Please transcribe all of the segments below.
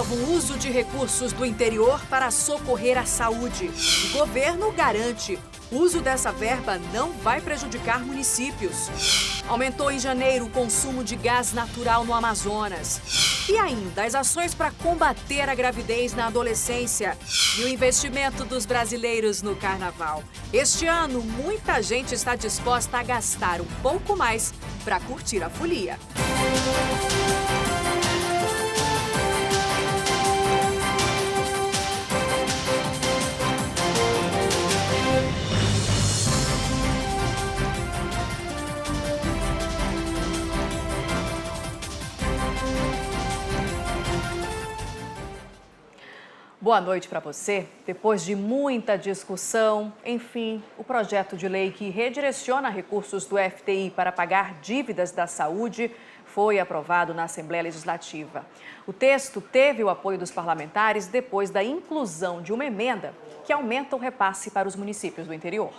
aprova o uso de recursos do interior para socorrer a saúde. O governo garante: o uso dessa verba não vai prejudicar municípios. Aumentou em janeiro o consumo de gás natural no Amazonas. E ainda as ações para combater a gravidez na adolescência e o investimento dos brasileiros no carnaval. Este ano, muita gente está disposta a gastar um pouco mais para curtir a folia. Boa noite para você. Depois de muita discussão, enfim, o projeto de lei que redireciona recursos do FTI para pagar dívidas da saúde foi aprovado na Assembleia Legislativa. O texto teve o apoio dos parlamentares depois da inclusão de uma emenda que aumenta o repasse para os municípios do interior.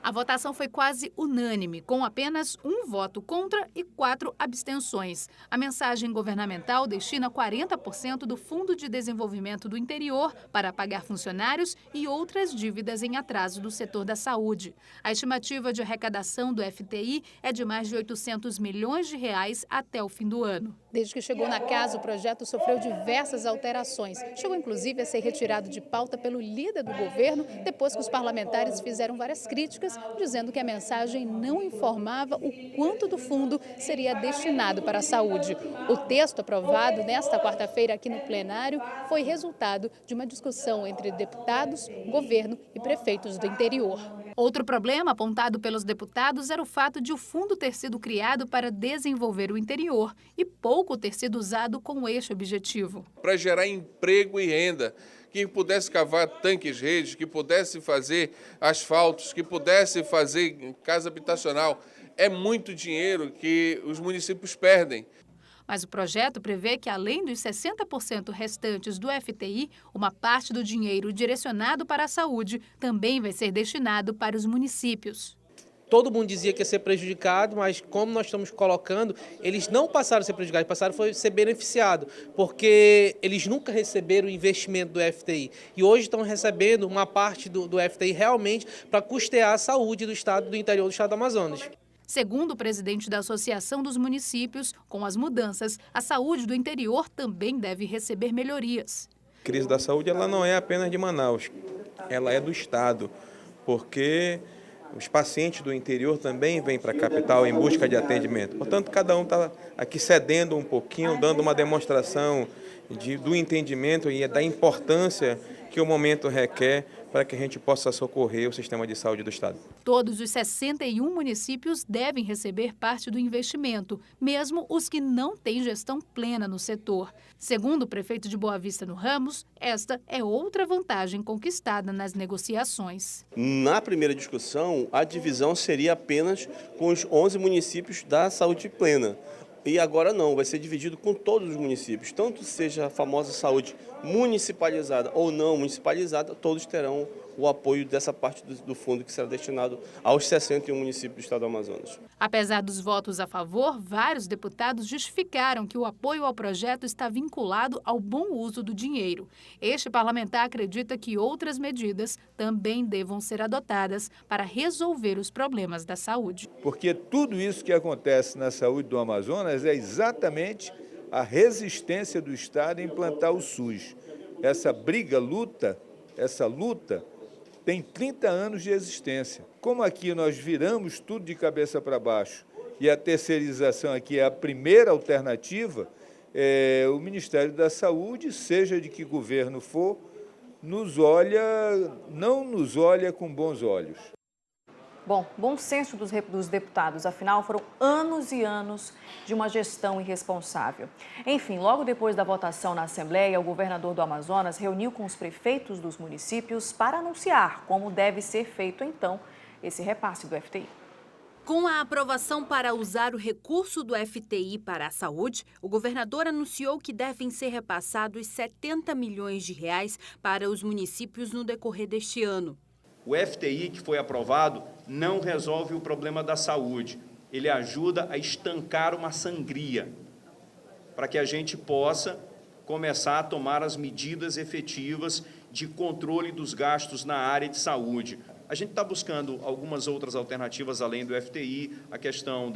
A votação foi quase unânime, com apenas um voto contra e 4 abstenções. A mensagem governamental destina 40% do Fundo de Desenvolvimento do Interior para pagar funcionários e outras dívidas em atraso do setor da saúde. A estimativa de arrecadação do FTI é de mais de 800 milhões de reais até o fim do ano. Desde que chegou na casa, o projeto sofreu diversas alterações. Chegou, inclusive, a ser retirado de pauta pelo líder do governo, depois que os parlamentares fizeram várias críticas, dizendo que a mensagem não informava o quanto do fundo seria destinado para a saúde. O texto aprovado nesta quarta-feira aqui no plenário foi resultado de uma discussão entre deputados, governo e prefeitos do interior. Outro problema apontado pelos deputados era o fato de o fundo ter sido criado para desenvolver o interior e pouco ter sido usado com este objetivo. Para gerar emprego e renda, que pudesse cavar tanques redes, que pudesse fazer asfaltos, que pudesse fazer casa habitacional. É muito dinheiro que os municípios perdem. Mas o projeto prevê que, além dos 60% restantes do FTI, uma parte do dinheiro direcionado para a saúde também vai ser destinado para os municípios. Todo mundo dizia que ia ser prejudicado, mas como nós estamos colocando, eles não passaram a ser prejudicados, passaram a ser beneficiados, porque eles nunca receberam o investimento do FTI. E hoje estão recebendo uma parte do FTI realmente para custear a saúde do estado, do interior do estado do Amazonas. Segundo o presidente da Associação dos Municípios, com as mudanças, a saúde do interior também deve receber melhorias. A crise da saúde ela não é apenas de Manaus, ela é do estado, porque os pacientes do interior também vêm para a capital em busca de atendimento. Portanto, cada um está aqui cedendo um pouquinho, dando uma demonstração do entendimento e da importância que o momento requer para que a gente possa socorrer o sistema de saúde do estado. Todos os 61 municípios devem receber parte do investimento, mesmo os que não têm gestão plena no setor. Segundo o prefeito de Boa Vista no Ramos, esta é outra vantagem conquistada nas negociações. Na primeira discussão, a divisão seria apenas com os 11 municípios da saúde plena. E agora não, vai ser dividido com todos os municípios. Tanto seja a famosa saúde municipalizada ou não municipalizada, todos terão o apoio dessa parte do fundo que será destinado aos 61 municípios do estado do Amazonas. Apesar dos votos a favor, vários deputados justificaram que o apoio ao projeto está vinculado ao bom uso do dinheiro. Este parlamentar acredita que outras medidas também devam ser adotadas para resolver os problemas da saúde. Porque tudo isso que acontece na saúde do Amazonas é exatamente a resistência do Estado em implantar o SUS. Essa luta tem 30 anos de existência. Como aqui nós viramos tudo de cabeça para baixo e a terceirização aqui é a primeira alternativa, o Ministério da Saúde, seja de que governo for, não nos olha com bons olhos. Bom, bom senso dos deputados, afinal foram anos e anos de uma gestão irresponsável. Enfim, logo depois da votação na Assembleia, o governador do Amazonas reuniu com os prefeitos dos municípios para anunciar como deve ser feito, então, esse repasse do FTI. Com a aprovação para usar o recurso do FTI para a saúde, o governador anunciou que devem ser repassados 70 milhões de reais para os municípios no decorrer deste ano. O FTI que foi aprovado não resolve o problema da saúde. Ele ajuda a estancar uma sangria, para que a gente possa começar a tomar as medidas efetivas de controle dos gastos na área de saúde. A gente está buscando algumas outras alternativas além do FTI, a questão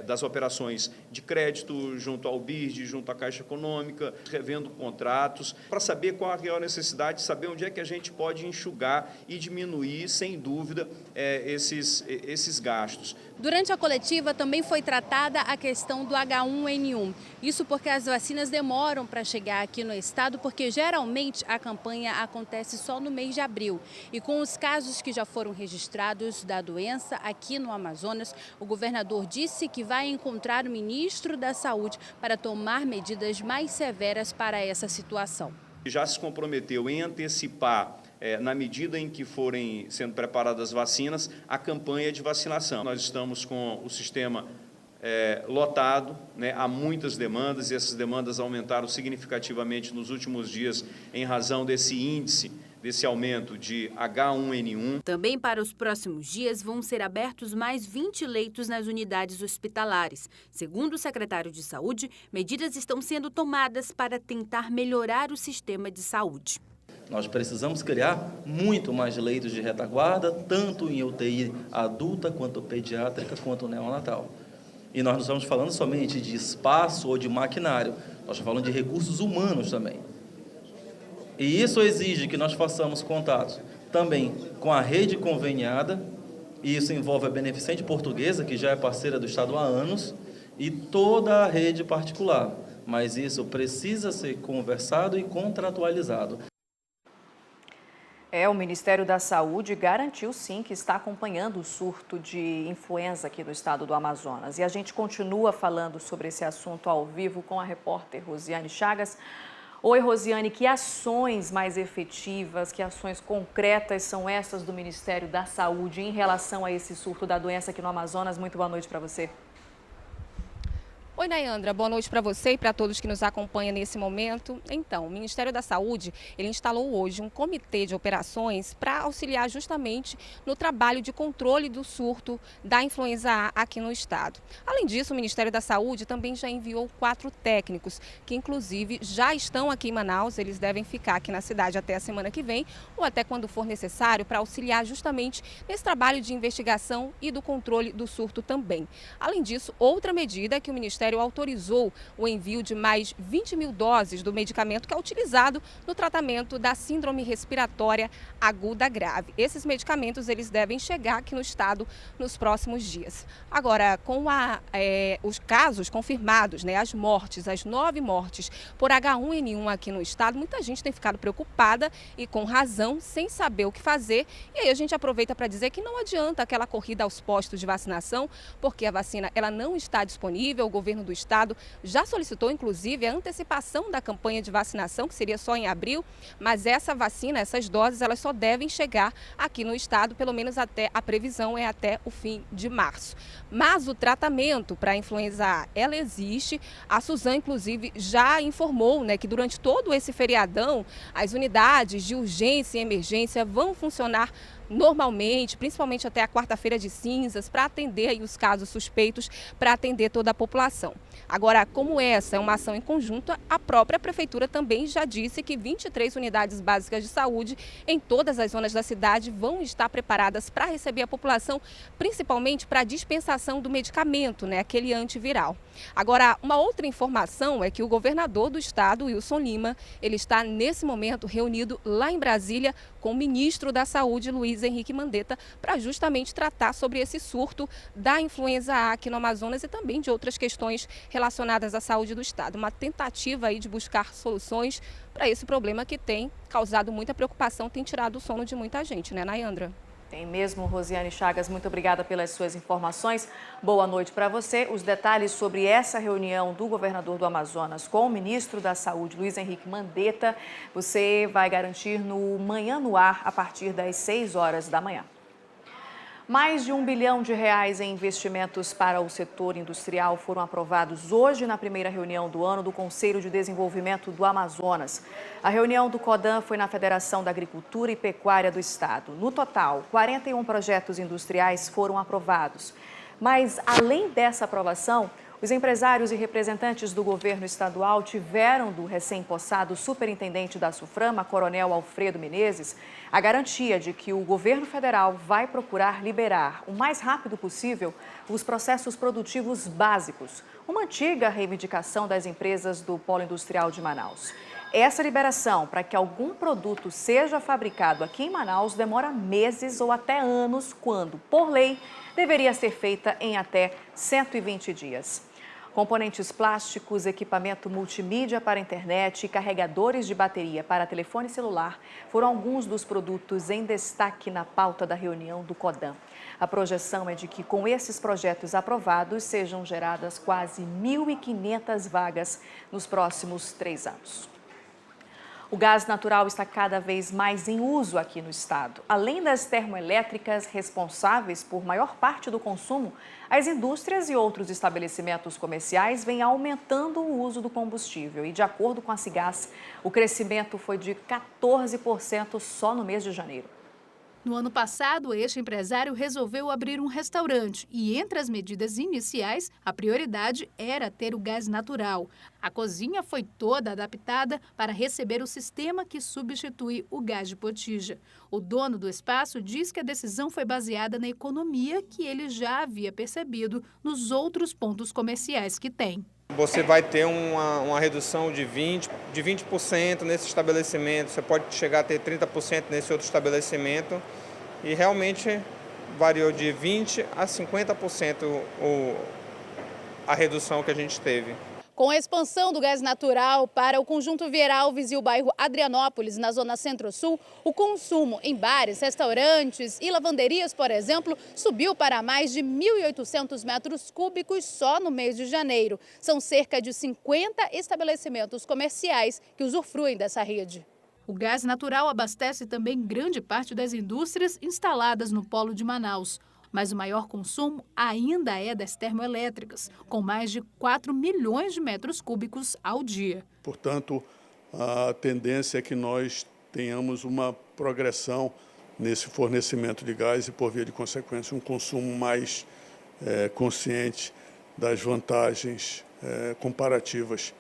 das operações de crédito junto ao BID, junto à Caixa Econômica, revendo contratos, para saber qual é a necessidade, saber onde é que a gente pode enxugar e diminuir, sem dúvida, esses gastos. Durante a coletiva também foi tratada a questão do H1N1. Isso porque as vacinas demoram para chegar aqui no estado, porque geralmente a campanha acontece só no mês de abril. E com os casos que já foram registrados da doença aqui no Amazonas, o governador disse que vai encontrar o ministro da Saúde para tomar medidas mais severas para essa situação. Já se comprometeu em antecipar, na medida em que forem sendo preparadas as vacinas, a campanha de vacinação. Nós estamos com o sistema lotado, né? Há muitas demandas e essas demandas aumentaram significativamente nos últimos dias em razão desse índice, desse aumento de H1N1. Também para os próximos dias vão ser abertos mais 20 leitos nas unidades hospitalares. Segundo o secretário de Saúde, medidas estão sendo tomadas para tentar melhorar o sistema de saúde. Nós precisamos criar muito mais leitos de retaguarda, tanto em UTI adulta, quanto pediátrica, quanto neonatal. E nós não estamos falando somente de espaço ou de maquinário, nós estamos falando de recursos humanos também. E isso exige que nós façamos contatos também com a rede conveniada, e isso envolve a Beneficente Portuguesa, que já é parceira do Estado há anos, e toda a rede particular. Mas isso precisa ser conversado e contratualizado. O Ministério da Saúde garantiu sim que está acompanhando o surto de influenza aqui no estado do Amazonas. E a gente continua falando sobre esse assunto ao vivo com a repórter Rosiane Chagas. Oi, Rosiane, que ações mais efetivas, que ações concretas são essas do Ministério da Saúde em relação a esse surto da doença aqui no Amazonas? Muito boa noite para você. Oi, Nayandra, boa noite para você e para todos que nos acompanham nesse momento. Então, o Ministério da Saúde, ele instalou hoje um comitê de operações para auxiliar justamente no trabalho de controle do surto da influenza A aqui no estado. Além disso, o Ministério da Saúde também já enviou 4 técnicos, que inclusive já estão aqui em Manaus. Eles devem ficar aqui na cidade até a semana que vem ou até quando for necessário para auxiliar justamente nesse trabalho de investigação e do controle do surto também. Além disso, outra medida é que o Ministério autorizou o envio de mais 20 mil doses do medicamento que é utilizado no tratamento da síndrome respiratória aguda grave. Esses medicamentos eles devem chegar aqui no estado nos próximos dias. Agora, com os casos confirmados, né, as 9 mortes por H1N1 aqui no estado, muita gente tem ficado preocupada e com razão, sem saber o que fazer. E aí a gente aproveita para dizer que não adianta aquela corrida aos postos de vacinação, porque a vacina ela não está disponível. O governo do estado já solicitou, inclusive, a antecipação da campanha de vacinação, que seria só em abril, mas essa vacina, essas doses, elas só devem chegar aqui no estado, pelo menos até a previsão é até o fim de março. Mas o tratamento para a influenza A, ela existe. A Suzan, inclusive, já informou, né, que durante todo esse feriadão, as unidades de urgência e emergência vão funcionar normalmente, principalmente até a quarta-feira de cinzas, para atender aí os casos suspeitos, para atender toda a população. Agora, como essa é uma ação em conjunto, a própria Prefeitura também já disse que 23 unidades básicas de saúde em todas as zonas da cidade vão estar preparadas para receber a população, principalmente para a dispensação do medicamento, né, aquele antiviral. Agora, uma outra informação é que o governador do estado, Wilson Lima, ele está nesse momento reunido lá em Brasília com o ministro da Saúde, Luiz Henrique Mandetta, para justamente tratar sobre esse surto da influenza A aqui no Amazonas e também de outras questões relacionadas à saúde do estado. Uma tentativa aí de buscar soluções para esse problema que tem causado muita preocupação, tem tirado o sono de muita gente, né, Nayandra? Tem mesmo, Rosiane Chagas, muito obrigada pelas suas informações. Boa noite para você. Os detalhes sobre essa reunião do governador do Amazonas com o ministro da Saúde, Luiz Henrique Mandetta, você vai garantir no Manhã no Ar, a partir das 6 horas da manhã. Mais de R$1 bilhão em investimentos para o setor industrial foram aprovados hoje na primeira reunião do ano do Conselho de Desenvolvimento do Amazonas. A reunião do CODAM foi na Federação da Agricultura e Pecuária do Estado. No total, 41 projetos industriais foram aprovados. Mas, além dessa aprovação, Os empresários e representantes do governo estadual tiveram do recém-possado superintendente da SUFRAMA, Coronel Alfredo Menezes, a garantia de que o governo federal vai procurar liberar o mais rápido possível os processos produtivos básicos, uma antiga reivindicação das empresas do Polo Industrial de Manaus. Essa liberação para que algum produto seja fabricado aqui em Manaus demora meses ou até anos, quando, por lei, deveria ser feita em até 120 dias. Componentes plásticos, equipamento multimídia para internet e carregadores de bateria para telefone celular foram alguns dos produtos em destaque na pauta da reunião do CODAM. A projeção é de que, com esses projetos aprovados, sejam geradas quase 1.500 vagas nos próximos 3 anos. O gás natural está cada vez mais em uso aqui no estado. Além das termoelétricas responsáveis por maior parte do consumo, as indústrias e outros estabelecimentos comerciais vêm aumentando o uso do combustível. E, de acordo com a Cigás, o crescimento foi de 14% só no mês de janeiro. No ano passado, este empresário resolveu abrir um restaurante e, entre as medidas iniciais, a prioridade era ter o gás natural. A cozinha foi toda adaptada para receber o sistema que substitui o gás de botija. O dono do espaço diz que a decisão foi baseada na economia que ele já havia percebido nos outros pontos comerciais que tem. Você vai ter uma redução de 20% nesse estabelecimento, você pode chegar a ter 30% nesse outro estabelecimento e realmente variou de 20% a 50% a redução que a gente teve. Com a expansão do gás natural para o conjunto Vieira Alves e o bairro Adrianópolis, na zona centro-sul, o consumo em bares, restaurantes e lavanderias, por exemplo, subiu para mais de 1.800 metros cúbicos só no mês de janeiro. São cerca de 50 estabelecimentos comerciais que usufruem dessa rede. O gás natural abastece também grande parte das indústrias instaladas no polo de Manaus. Mas o maior consumo ainda é das termoelétricas, com mais de 4 milhões de metros cúbicos ao dia. Portanto, a tendência é que nós tenhamos uma progressão nesse fornecimento de gás e, por via de consequência, um consumo mais consciente das vantagens comparativas.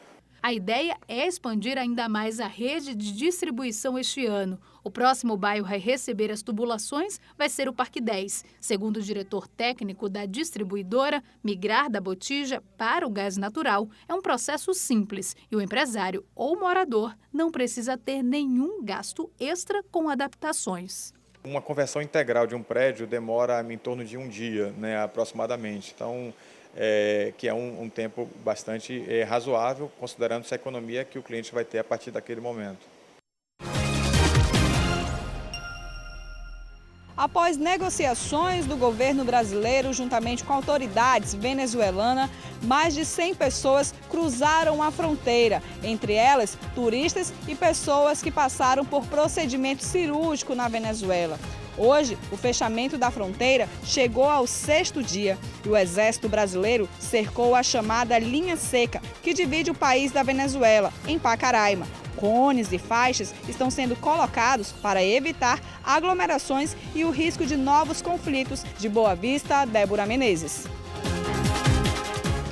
A ideia é expandir ainda mais a rede de distribuição este ano. O próximo bairro a receber as tubulações vai ser o Parque 10. Segundo o diretor técnico da distribuidora, migrar da botija para o gás natural é um processo simples e o empresário ou morador não precisa ter nenhum gasto extra com adaptações. Uma conversão integral de um prédio demora em torno de um dia, aproximadamente. Então, que é um tempo bastante razoável, considerando essa economia que o cliente vai ter a partir daquele momento. Após negociações do governo brasileiro juntamente com autoridades venezuelanas, mais de 100 pessoas cruzaram a fronteira, entre elas turistas e pessoas que passaram por procedimento cirúrgico na Venezuela. Hoje, o fechamento da fronteira chegou ao 6º dia e o Exército Brasileiro cercou a chamada linha seca, que divide o país da Venezuela, em Pacaraima. Cones e faixas estão sendo colocados para evitar aglomerações e o risco de novos conflitos. De Boa Vista, Débora Menezes.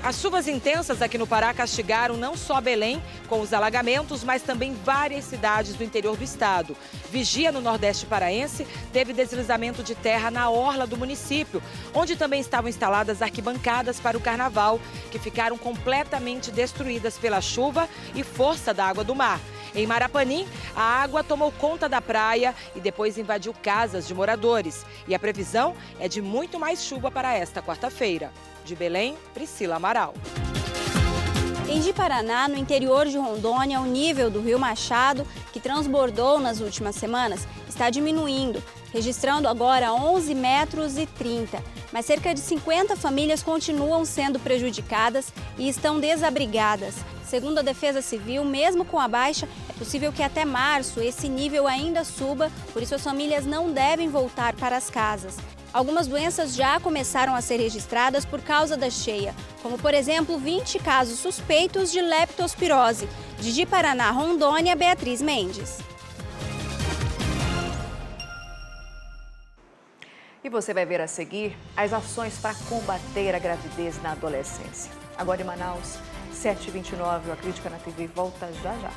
As chuvas intensas aqui no Pará castigaram não só Belém, com os alagamentos, mas também várias cidades do interior do estado. Vigia, no Nordeste paraense, teve deslizamento de terra na orla do município, onde também estavam instaladas arquibancadas para o carnaval, que ficaram completamente destruídas pela chuva e força da água do mar. Em Marapanim, a água tomou conta da praia e depois invadiu casas de moradores. E a previsão é de muito mais chuva para esta quarta-feira. De Belém, Priscila Amaral. Em Ji-Paraná, no interior de Rondônia, o nível do Rio Machado, que transbordou nas últimas semanas, está diminuindo, registrando agora 11,30 metros. Mas cerca de 50 famílias continuam sendo prejudicadas e estão desabrigadas. Segundo a Defesa Civil, mesmo com a baixa, é possível que até março esse nível ainda suba, por isso as famílias não devem voltar para as casas. Algumas doenças já começaram a ser registradas por causa da cheia, como, por exemplo, 20 casos suspeitos de leptospirose. De Ji-Paraná, Rondônia, Beatriz Mendes. E você vai ver a seguir as ações para combater a gravidez na adolescência. Agora em Manaus, 7h29, a Crítica na TV volta já já.